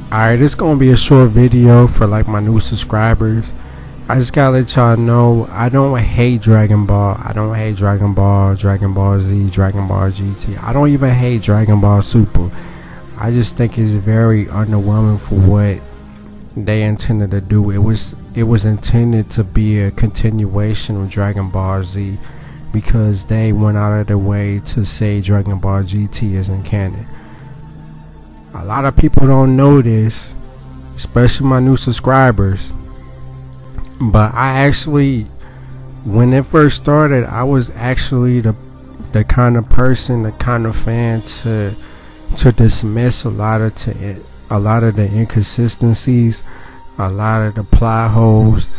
Alright, it's gonna be a short video for like my new subscribers. I just gotta let y'all know I don't hate Dragon Ball. I don't hate Dragon Ball, Dragon Ball Z, Dragon Ball GT. I don't even hate Dragon Ball Super. I just think it's very underwhelming for what they intended to do. It was intended to be a continuation of Dragon Ball Z because they went out of their way to say Dragon Ball GT isn't canon. A lot of people don't know this, especially my new subscribers. But I actually, when it first started, I was actually the kind of person, the kind of fan to dismiss a lot of the inconsistencies, a lot of the plot holes,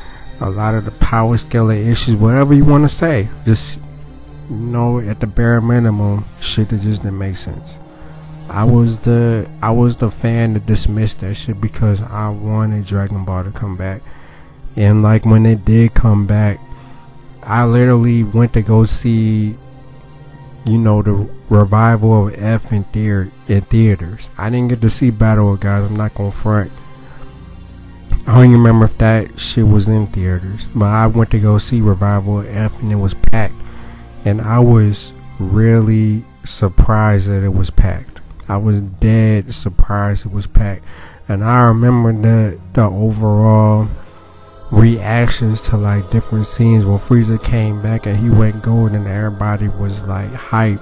a lot of the power scaling issues, whatever you want to say. Just, at the bare minimum, shit that just didn't make sense. I was the fan that dismissed that shit because I wanted Dragon Ball to come back. And like when it did come back, I literally went to go see the revival of F in theaters. I didn't get to see Battle of Gods, I'm not gonna front. I don't even remember if that shit was in theaters, but I went to go see Revival of F and it was packed. And I was really surprised that it was packed. I was dead surprised it was packed. And I remember the overall reactions to like different scenes. When Frieza came back and he went gold and everybody was like hype.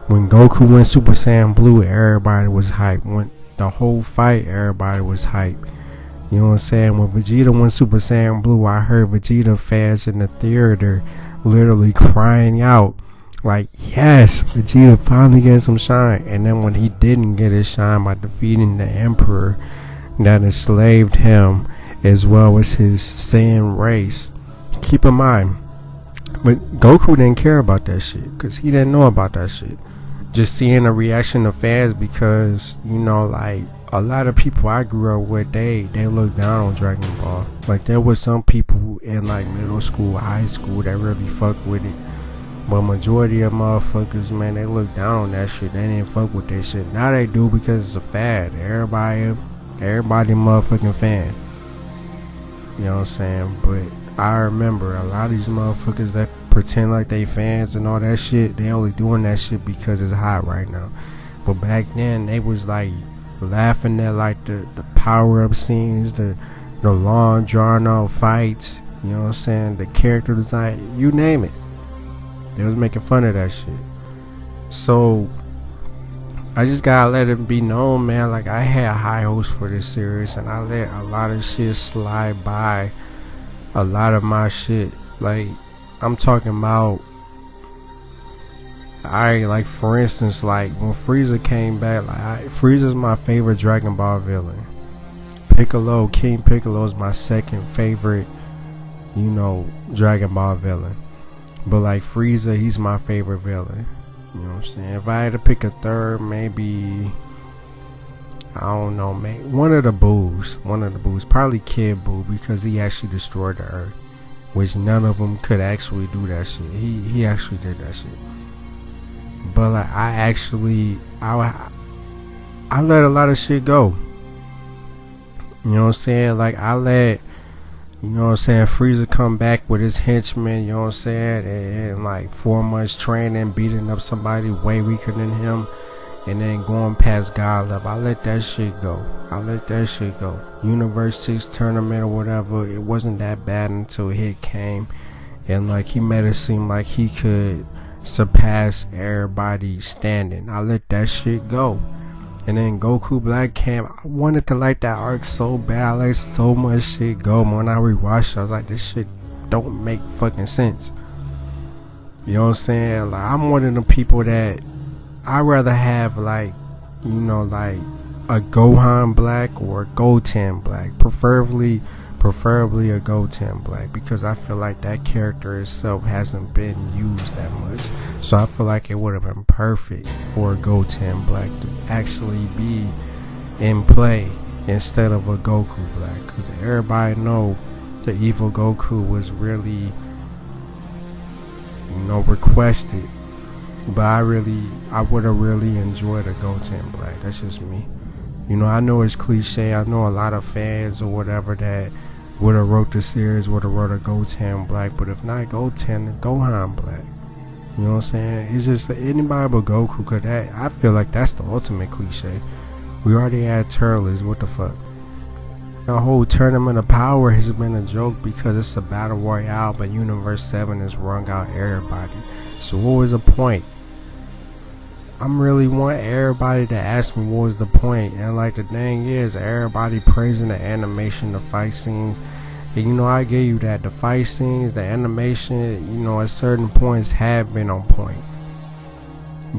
When Goku went Super Saiyan Blue, everybody was hype. When the whole fight, everybody was hype. You know what I'm saying? When Vegeta went Super Saiyan Blue, I heard Vegeta fans in the theater literally crying out like, yes, Vegeta finally gets some shine. And then when he didn't get his shine by defeating the Emperor that enslaved him as well as his Saiyan race, keep in mind, but Goku didn't care about that shit because he didn't know about that shit. Just seeing the reaction of fans because like a lot of people I grew up with, they looked down on Dragon Ball. Like there was some people in like middle school, high school that really fucked with it. But majority of motherfuckers, man, they look down on that shit. They didn't fuck with that shit. Now they do because it's a fad. Everybody motherfucking fan. You know what I'm saying? But I remember a lot of these motherfuckers that pretend like they fans and all that shit, they only doing that shit because it's hot right now. But back then, they was like laughing at like the power up scenes, the long drawn out fights. You know what I'm saying? The character design, you name it. They was making fun of that shit. So I just gotta let it be known, man. Like I had high hopes for this series, and I let a lot of shit slide by. A lot of my shit, like I'm talking about. Like for instance, like when Frieza came back, Frieza's my favorite Dragon Ball villain. King Piccolo is my second favorite, Dragon Ball villain. But like Frieza, he's my favorite villain. You know what I'm saying? If I had to pick a third, maybe I don't know, maybe one of the Boos, probably Kid Buu, because he actually destroyed the Earth, which none of them could actually do that shit. He actually did that shit. But like I let a lot of shit go. You know what I'm saying? Like I let Frieza come back with his henchmen, you know what I'm saying, and like 4 months training, beating up somebody way weaker than him, and then going past God level. I let that shit go. Universe 6 tournament or whatever, it wasn't that bad until Hit came, and like he made it seem like he could surpass everybody standing. I let that shit go. And then Goku Black Camp, I wanted to like that arc so bad. I let so much shit go. When I rewatched it, I was like, this shit don't make fucking sense. You know what I'm saying? Like I'm one of the people that I'd rather have like like a Gohan Black or a Goten Black, preferably a Goten Black, because I feel like that character itself hasn't been used that much. So I feel like it would have been perfect for a Goten Black to actually be in play instead of a Goku Black, because everybody know the evil Goku was really requested. But I would have really enjoyed a Goten Black. That's just me. You You know, I know it's cliche. I know a lot of fans or whatever that would have wrote the series, would have wrote a Goten Black, but if not Goten, Gohan Black. You know what I'm saying? It's just anybody but Goku, cause that, I feel like that's the ultimate cliche. We already had Turles, what the fuck? The whole Tournament of Power has been a joke because it's a battle royale, but Universe 7 has wrung out everybody. So what was the point? I'm really want everybody to ask me what was the point. And like the thing is, everybody praising the animation, the fight scenes. And you know, I gave you that. The fight scenes, the animation, you know, at certain points have been on point.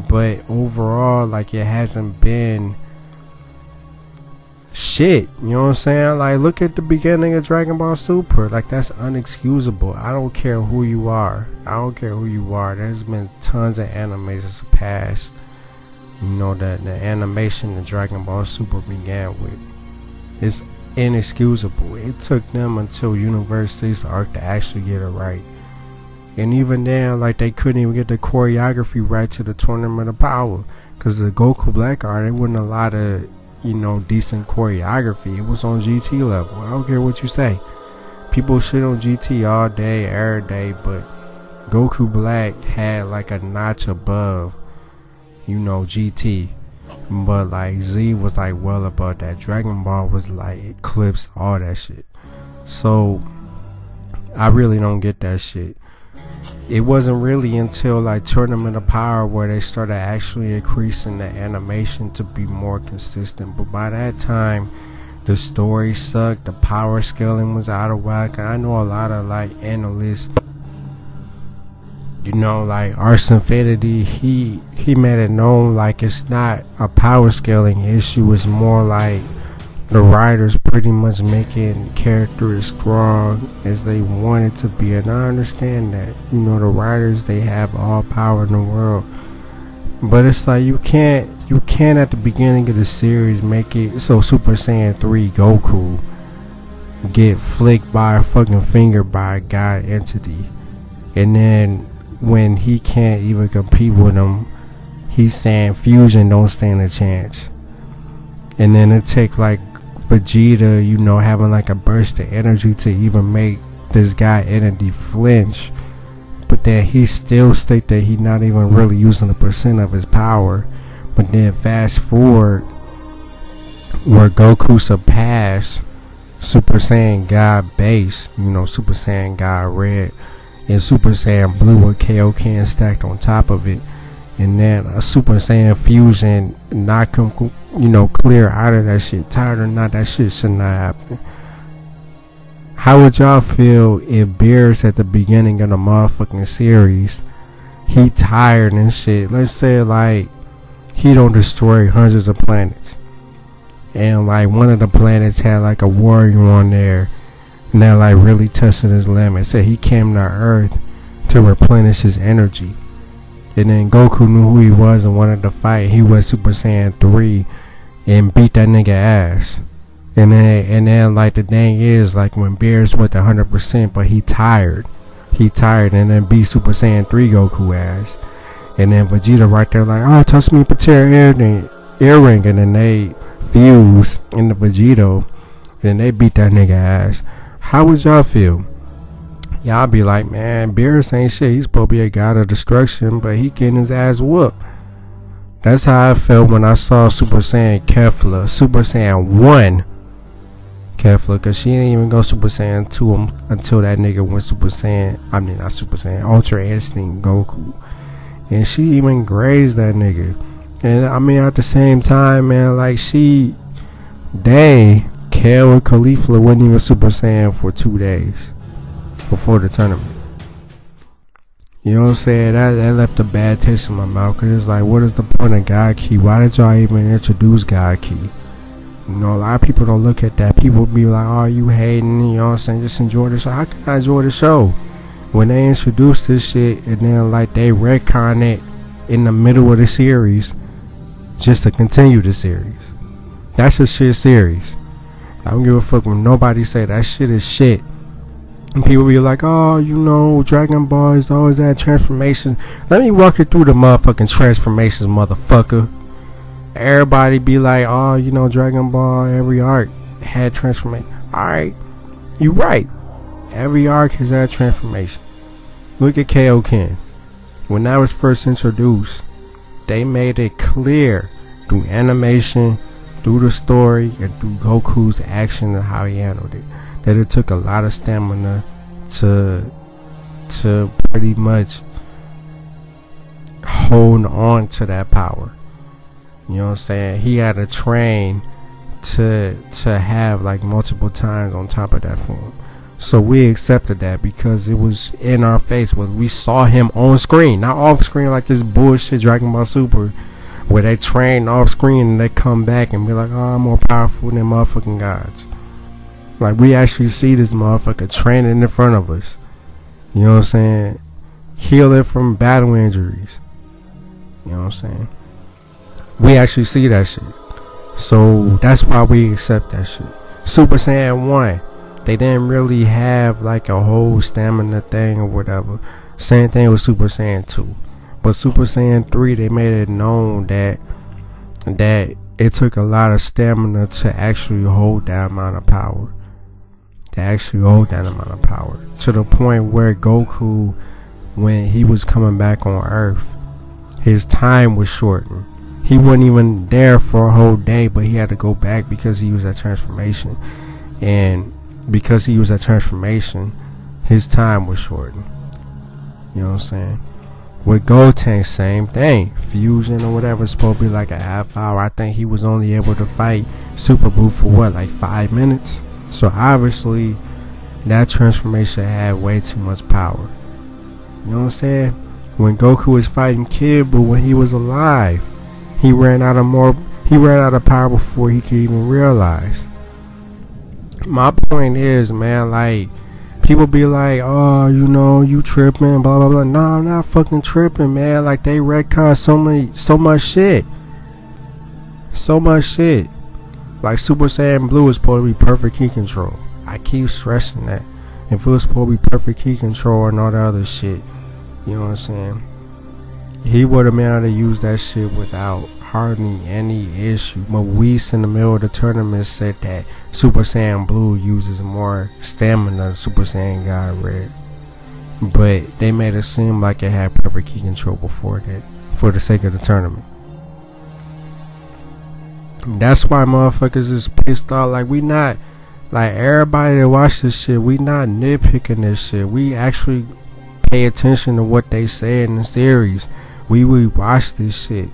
But overall, like, it hasn't been shit. You know what I'm saying? Like, look at the beginning of Dragon Ball Super. Like, that's unexcusable. I don't care who you are. I don't care who you are. There's been tons of animations past, you know, that the animation that Dragon Ball Super began with. It's inexcusable. It took them until Universe 6 arc to actually get it right. And even then, like, they couldn't even get the choreography right to the Tournament of Power. Because the Goku Black art, it wasn't a lot of, you know, decent choreography. It was on GT level. I don't care what you say. People shit on GT all day, every day, but Goku Black had like a notch above, you know, GT. But like Z was like well above that. Dragon Ball was like eclipsed all that shit. So I really don't get that shit. It wasn't really until like Tournament of Power where they started actually increasing the animation to be more consistent. But by that time, the story sucked. The power scaling was out of whack. I know a lot of like analysts, you know, like Arts Infinity, he made it known like it's not a power scaling issue. It's more like the writers pretty much making characters strong as they want it to be. And I understand that, you know, the writers, they have all power in the world, but it's like you can't at the beginning of the series make it so Super Saiyan 3 Goku get flicked by a fucking finger by a god entity, and then when he can't even compete with him, he's saying fusion don't stand a chance. And then it take like Vegeta, you know, having like a burst of energy to even make this guy entity flinch. But then he still state that he not even really using a percent of his power. But then fast forward where Goku surpassed Super Saiyan God base, you know, Super Saiyan God Red and Super Saiyan Blue with Kaioken stacked on top of it. And then a Super Saiyan fusion knock him, you know, clear out of that shit. Tired or not, that shit should not happen. How would y'all feel if Beerus at the beginning of the motherfucking series, he tired and shit? Let's say like he don't destroy hundreds of planets, and like one of the planets had like a warrior on there, and that like really tested his limit. Said he came to Earth to replenish his energy. And then Goku knew who he was and wanted to fight. He went Super Saiyan 3 and beat that nigga ass. And then like the thing is, like when Beerus went to 100%, but he tired and then beat Super Saiyan 3 Goku ass. And then Vegeta right there like, oh, touch me Patera earring, and then they fuse in the Vegito, and they beat that nigga ass. How would y'all feel? Y'all be like, man, Beerus ain't shit. He's supposed to be a god of destruction, but he getting his ass whooped. That's how I felt when I saw Super Saiyan Kefla, Super Saiyan 1 Kefla, because she didn't even go Super Saiyan 2 until that nigga went Super Saiyan, I mean not Super Saiyan, Ultra Instinct Goku. And she even grazed that nigga. And I mean at the same time, man, like Kale and Caulifla wasn't even Super Saiyan for 2 days before the tournament. You know what I'm saying? That left a bad taste in my mouth, because it's like, what is the point of God Key? Why did y'all even introduce God Key? You know, a lot of people don't look at that. People be like, oh, you hating, you know what I'm saying? Just enjoy the show. How can I enjoy the show when they introduce this shit and then like they retcon it in the middle of the series just to continue the series? That's a shit series. I don't give a fuck when nobody say that shit is shit. And people be like, oh, you know, Dragon Ball is always that transformation. Let me walk you through the motherfucking transformations, motherfucker. Everybody be like, oh, you know, Dragon Ball, every arc had transformation. Alright, you right. Every arc has had transformation. Look at Kaioken. When that was first introduced, they made it clear through animation, through the story, and through Goku's action and how he handled it, that it took a lot of stamina to pretty much hold on to that power. You know what I'm saying? He had to train to have like multiple times on top of that form. So we accepted that because it was in our face. When we saw him on screen, not off screen like this bullshit Dragon Ball Super, where they train off screen and they come back and be like, oh, I'm more powerful than motherfucking gods. Like, we actually see this motherfucker training in front of us. You know what I'm saying? Healing from battle injuries. You know what I'm saying? We actually see that shit. So that's why we accept that shit. Super Saiyan 1, they didn't really have like a whole stamina thing or whatever. Same thing with Super Saiyan 2. But Super Saiyan 3, they made it known that it took a lot of stamina to actually hold that amount of power. To the point where Goku, when he was coming back on Earth, his time was shortened. He wasn't even there for a whole day, but he had to go back because he was at transformation. And because he was at transformation, his time was shortened. You know what I'm saying? With Goten, same thing. Fusion or whatever is supposed to be like a half hour. I think he was only able to fight Super Buu for what, like 5 minutes? So obviously, that transformation had way too much power. You know what I'm saying? When Goku was fighting Kid Buu when he was alive, he ran out of power before he could even realize. My point is, man, like, people be like, oh, you know, you tripping, blah blah blah. No, I'm not fucking tripping, man. Like, they retcon so much shit. Like, Super Saiyan Blue is supposed to be perfect key control. I keep stressing that. If it was supposed to be perfect key control and all the other shit, you know what I'm saying, he would have been able to use that shit without hardly any issue. But Whis in the middle of the tournament said that Super Saiyan Blue uses more stamina than Super Saiyan God Red. But they made it seem like it had perfect key control before that, for the sake of the tournament. That's why motherfuckers is pissed off. Like, we not, like, everybody that watch this shit, we not nitpicking this shit. We actually pay attention to what they say in the series. We watch this shit.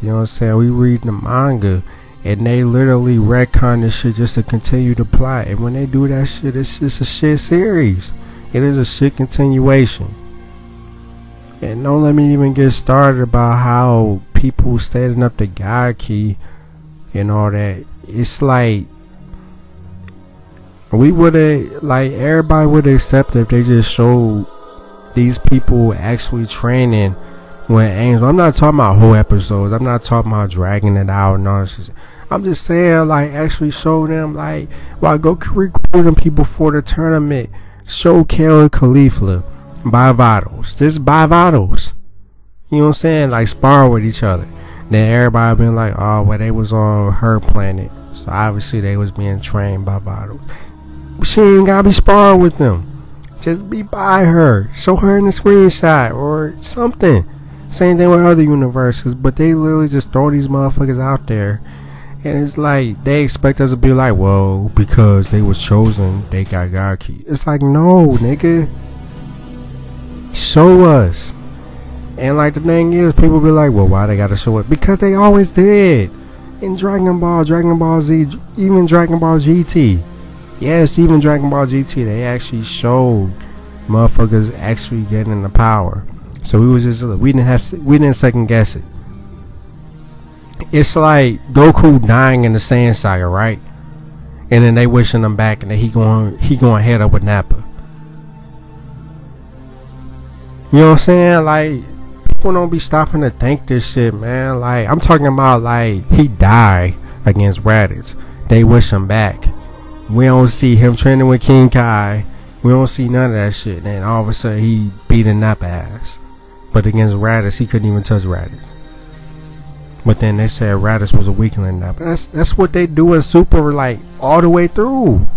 You know what I'm saying? We read the manga, and they literally retcon this shit just to continue the plot. And when they do that shit, it's just a shit series. It is a shit continuation. And don't let me even get started about how people standing up to God Key and all that. It's like, we would have, like, everybody would accept if they just showed these people actually training when Angel. I'm not talking about whole episodes. I'm not talking about dragging it out and all this. I'm just saying, like, actually show them, like, while Goku recruiting people for the tournament, show Kale and Caulifla by Vitals. Just by Vitals. You know what I'm saying? Like, spar with each other. Then everybody been like, oh, well, they was on her planet, so obviously they was being trained by Vitals. She ain't gotta be sparring with them. Just be by her. Show her in the screenshot or something. Same thing with other universes, but they literally just throw these motherfuckers out there, and it's like they expect us to be like, well, because they was chosen, they got God Key. It's like, no, nigga, show us. And like, the thing is, people be like, well, why they gotta show it? Because they always did. In Dragon Ball, Dragon Ball Z, even Dragon Ball GT. Yes, even Dragon Ball GT, they actually showed motherfuckers actually getting the power. So we didn't second guess it. It's like Goku dying in the Saiyan Saga, right? And then they wishing him back, and then he going head up with Nappa. You know what I'm saying? Like, people don't be stopping to think this shit, man. Like, I'm talking about, like, he died against Raditz. They wish him back. We don't see him training with King Kai. We don't see none of that shit. Then all of a sudden he beating Nappa ass. But against Raditz, he couldn't even touch Raditz. But then they said Raditz was a weakling now. But that's what they do in Super, like, all the way through.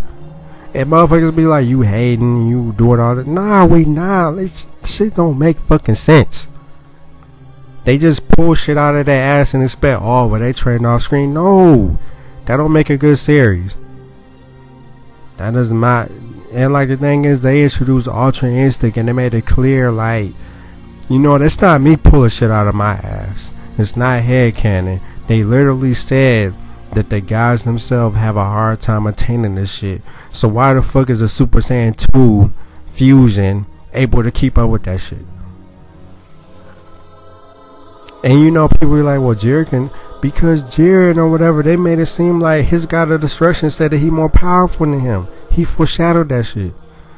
And motherfuckers be like, you hating, you doing all that. Nah, this shit don't make fucking sense. They just pull shit out of their ass and expect, oh, but they trading off screen. No, that don't make a good series. That does not. And like the thing is, they introduced Ultra Instinct and they made it clear, like, you know, that's not me pulling shit out of my ass. It's not headcanon. They literally said that the guys themselves have a hard time attaining this shit. So why the fuck is a Super Saiyan 2 fusion able to keep up with that shit? And you know, people be like, well, Jiren can, because Jiren or whatever, they made it seem like his God of Destruction said that he more powerful than him. He foreshadowed that shit.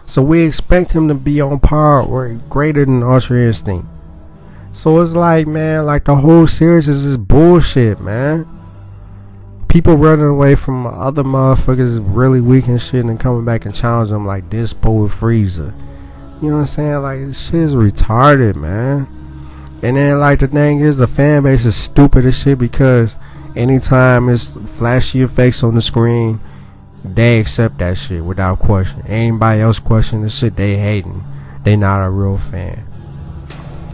So we expect him to be on par or greater than Ultra Instinct. So it's like, man, like the whole series is just bullshit, man. People running away from other motherfuckers really weak and shit and coming back and challenging them like Dispo with Frieza. You know what I'm saying? Like, this shit is retarded, man. And then, like, the thing is, the fan base is stupid as shit because anytime it's flashy effects on the screen, they accept that shit without question. Anybody else question the shit, they hating. They not a real fan.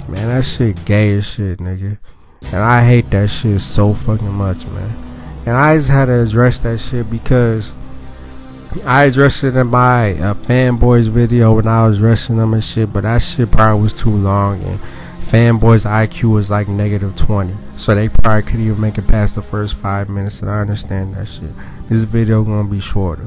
Man, that shit gay as shit, nigga. And I hate that shit so fucking much, man. And I just had to address that shit because I addressed it in my fanboys video when I was addressing them and shit, but that shit probably was too long and fanboys IQ was like -20, so they probably couldn't even make it past the first 5 minutes, and I understand that shit. This video gonna be shorter,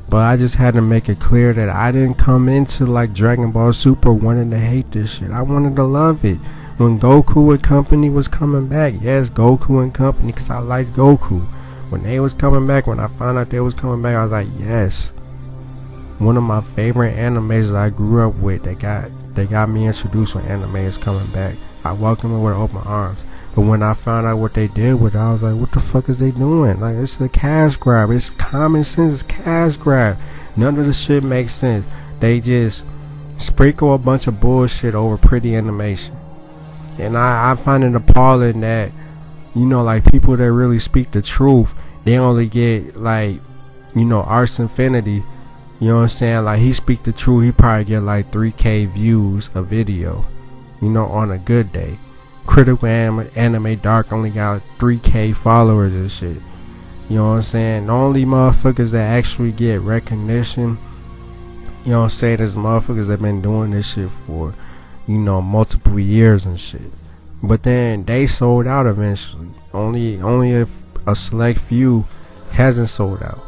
but I just had to make it clear that I didn't come into like Dragon Ball Super wanting to hate this shit. I wanted to love it. When Goku and company was coming back, yes, Goku and company, because I liked Goku. When they was coming back, when I found out they was coming back, I was like, yes. One of my favorite animes that I grew up with, they got me introduced when anime is coming back. I welcome it with open arms. But when I found out what they did with it, I was like, what the fuck is they doing? Like, it's a cash grab. It's common sense. It's cash grab. None of the shit makes sense. They just sprinkle a bunch of bullshit over pretty animation. And I find it appalling that, you know, like, people that really speak the truth, they only get, like, you know, Arts Infinity. You know what I'm saying? Like, he speak the truth, he probably get like 3K views a video, you know, on a good day. Critical Anime Dark only got 3K followers and shit. You know what I'm saying? The only motherfuckers that actually get recognition, you know what I'm saying, is motherfuckers that been doing this shit for, you know, multiple years and shit. But then they sold out eventually. Only if a select few hasn't sold out.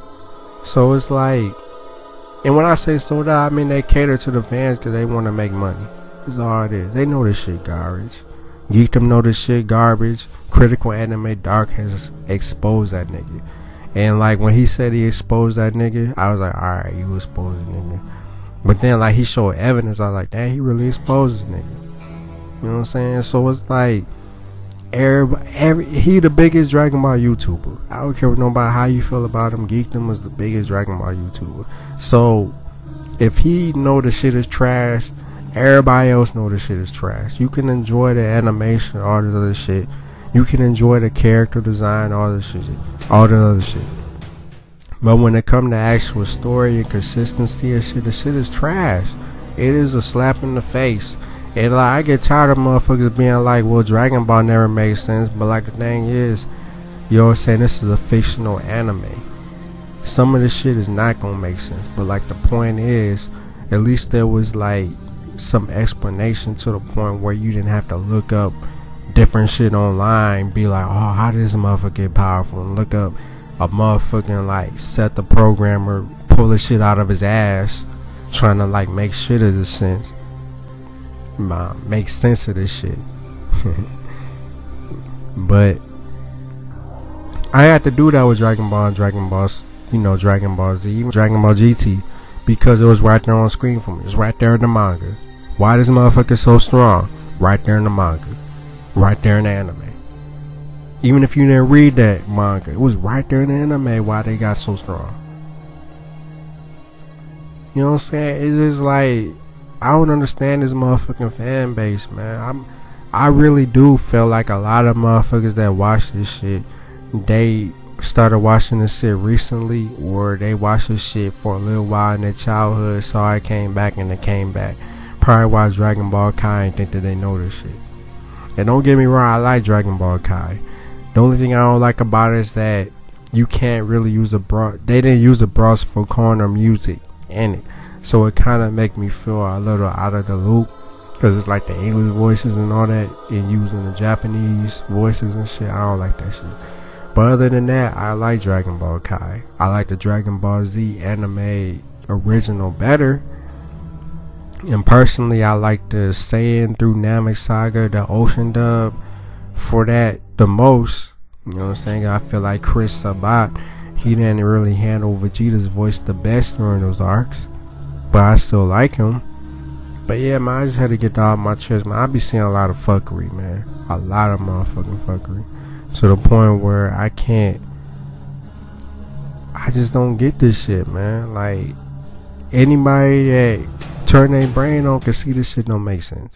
So it's like, and when I say sold out, I mean they cater to the fans because they want to make money. That's all it is. They know this shit garbage. Geekdom know this shit garbage. Critical Anime Dark has exposed that nigga. And like when he said he exposed that nigga, I was like, alright, you exposed the nigga. But then like he showed evidence, I was like, damn, he really exposed this nigga. You know what I'm saying? So it's like, he the biggest Dragon Ball YouTuber. I don't care what nobody how you feel about him. Geekdom is the biggest Dragon Ball YouTuber. So if he know the shit is trash, everybody else know the shit is trash. You can enjoy the animation, all the other shit. You can enjoy the character design, all the other shit. But when it come to actual story and consistency and shit, the shit is trash. It is a slap in the face. And like, I get tired of motherfuckers being like, well, Dragon Ball never made sense. But like, the thing is, you know what I'm saying, this is a fictional anime. Some of this shit is not gonna make sense. But like, the point is, at least there was like some explanation to the point where you didn't have to look up different shit online, be like, oh, how did this motherfucker get powerful, and look up a motherfucking like set the programmer pull the shit out of his ass trying to like make shit of this sense. Make sense of this shit. But I had to do that with Dragon Ball and Dragon Ball, you know, Dragon Ball Z, even Dragon Ball GT, because it was right there on screen for me. It's right there in the manga. Why this motherfucker so strong? Right there in the manga. Right there in the anime. Even if you didn't read that manga, it was right there in the anime why they got so strong. You know what I'm saying? It's just like, I don't understand this motherfucking fan base, man. I really do feel like a lot of motherfuckers that watch this shit, they started watching this shit recently, or they watched this shit for a little while in their childhood, saw it, came back, and it came back. Probably watch Dragon Ball Kai and think that they know this shit. And don't get me wrong, I like Dragon Ball Kai. The only thing I don't like about it is that you can't really use the they didn't use the bros for corner music in it, so it kind of make me feel a little out of the loop, because it's like the English voices and all that, and using the Japanese voices and shit. I don't like that shit. But other than that, I like Dragon Ball Kai. I like the Dragon Ball Z anime original better. And personally, I like the Saiyan through Namek Saga, the Ocean dub, for that the most. You know what I'm saying? I feel like Chris Sabat, he didn't really handle Vegeta's voice the best during those arcs, but I still like him. But yeah, man, I just had to get that off my chest, man. I be seeing a lot of fuckery, man. A lot of motherfucking fuckery. To the point where I just don't get this shit, man. Like, anybody that turn their brain on can see this shit don't make sense.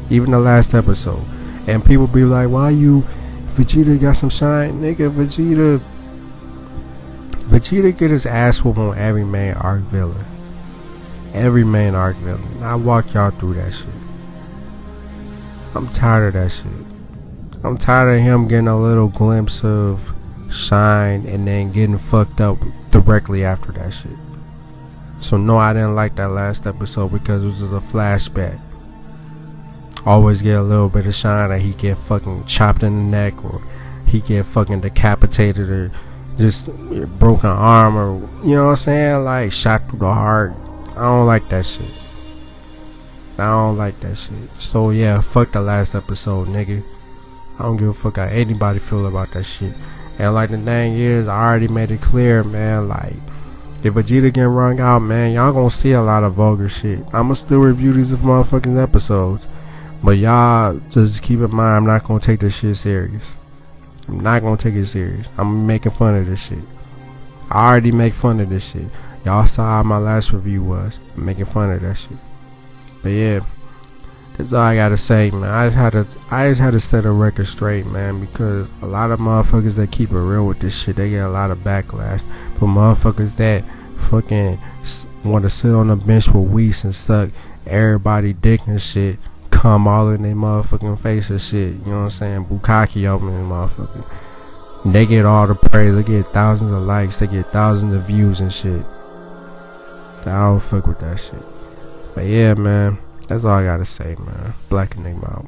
Even the last episode. And people be like, why you, Vegeta got some shine? Nigga, Vegeta get his ass whooped on every main arc villain. Every main arc villain. And I walk y'all through that shit. I'm tired of that shit. I'm tired of him getting a little glimpse of shine and then getting fucked up directly after that shit. So no, I didn't like that last episode because it was just a flashback. Always get a little bit of shine that he get fucking chopped in the neck, or he get fucking decapitated, or just broken arm, or you know what I'm saying, like shot through the heart. I don't like that shit. I don't like that shit. So yeah, fuck the last episode, nigga. I don't give a fuck how anybody feel about that shit. And like the thing is, I already made it clear, man, like, if Vegeta get wrung out, man, y'all gonna see a lot of vulgar shit. I'ma still review these motherfucking episodes, but y'all just keep in mind, I'm not gonna take this shit serious. I'm not gonna take it serious. I'm making fun of this shit. I already make fun of this shit. Y'all saw how my last review was. I'm making fun of that shit. But yeah, that's all I gotta say, man. I just had to set a record straight, man, because a lot of motherfuckers that keep it real with this shit, they get a lot of backlash. But motherfuckers that fucking want to sit on the bench with Whis and suck everybody dick and shit, come all in their motherfucking face and shit. You know what I'm saying? Bukkake open and motherfucker. They get all the praise. They get thousands of likes. They get thousands of views and shit. I don't fuck with that shit. But yeah, man. That's all I gotta say, man. Black Enigma out.